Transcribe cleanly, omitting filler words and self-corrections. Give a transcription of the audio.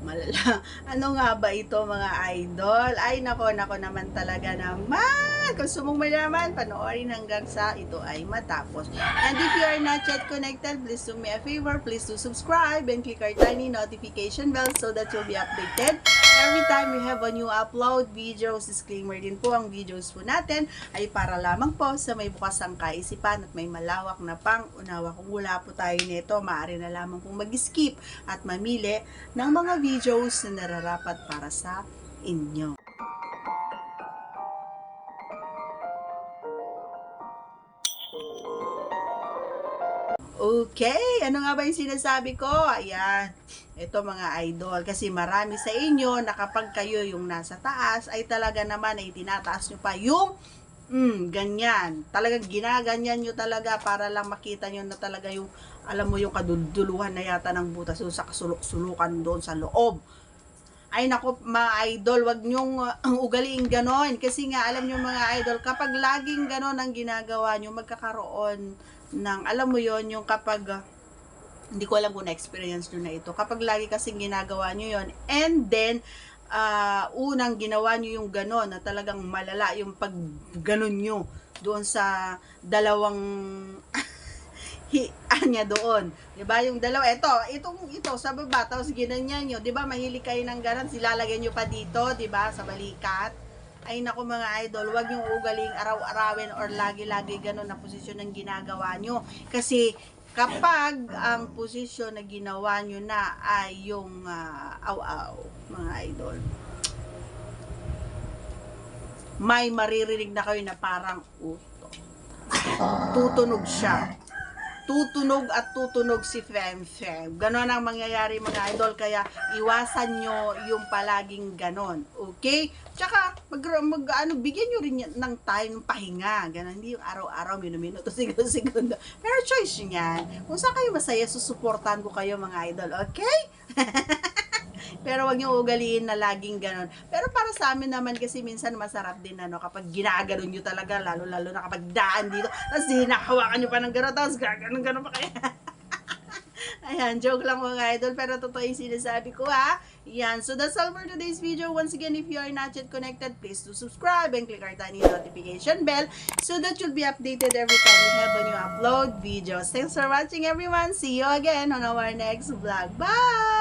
Malala. Ano nga ba ito mga idol? Ay nako naman talaga naman. Kung sumumay naman, panoorin hanggang sa ito ay matapos. And if you are not yet connected, please do me a favor. Please do subscribe and click our tiny notification bell so that you'll be updated every time we have a new upload videos. Disclaimer din po, ang videos po natin ay para lamang po sa may bukas ang kaisipan at may malawak na pang-unawa. Kung wala po tayo nito, maaari na lamang pong mag-skip at mamili ng mga videos na nararapat para sa inyo. Okay, ano nga ba yung sinasabi ko? Ayan, ito mga idol, kasi marami sa inyo na kapag kayo yung nasa taas, ay talaga naman ay tinataas nyo pa yung ganyan. Talagang ginaganyan nyo talaga para lang makita nyo na talaga yung, alam mo yung kaduduluhan na yata ng butas sa kasuluk-sulukan doon sa loob. Ay nako mga idol, wag nyong ugaliin ganon. Kasi nga alam nyo mga idol, kapag laging ganon ang ginagawa nyo, magkakaroon ng, alam mo yon yung kapag, hindi ko alam kung na-experience nyo na ito. Kapag lagi kasing ginagawa nyo yon and then, unang ginawa nyo yung ganon, na talagang malala yung pag ganon nyo doon sa dalawang anya doon. 'Di ba? Yung dalawa, ito sa baba, tapos ginanyan nyo, 'di ba? Mahilig kayo ng ganon, silalagyan nyo pa dito, 'di ba? Sa balikat. Ay naku mga idol, wag yung ugaling araw-arawin or lagi-lagi ganon na posisyon ng ginagawa nyo. Kasi kapag ang posisyon na ginawa nyo na ay yung aw-aw, mga idol, may maririnig na kayo na parang tutunog siya. Tutunog at tutunog si Fem. Ganon ang mangyayari mga idol, kaya iwasan nyo yung palaging ganon. Okay? Tsaka bigyan nyo rin ng time ng pahinga. Ganon, hindi yung araw-araw, minuto, segundo. Pero choice nyo yan. Kung saan kayo masaya, susuportahan ko kayo mga idol. Okay? Pero wag niyo ugaliin na laging ganon. Pero para sa amin naman kasi minsan masarap din kapag ginaganon niyo talaga, lalo na kapag daan dito, tapos hinahawakan niyo pa ng ganon, tapos gaganon pa kaya. Ayan, joke lang mga idol, pero totoo yung sinasabi ko Yan, so that's all for today's video. Once again, if you are not yet connected, please do subscribe and click our tiny notification bell so that you'll be updated every time we have a new upload videos. Thanks for watching everyone. See you again on our next vlog. Bye!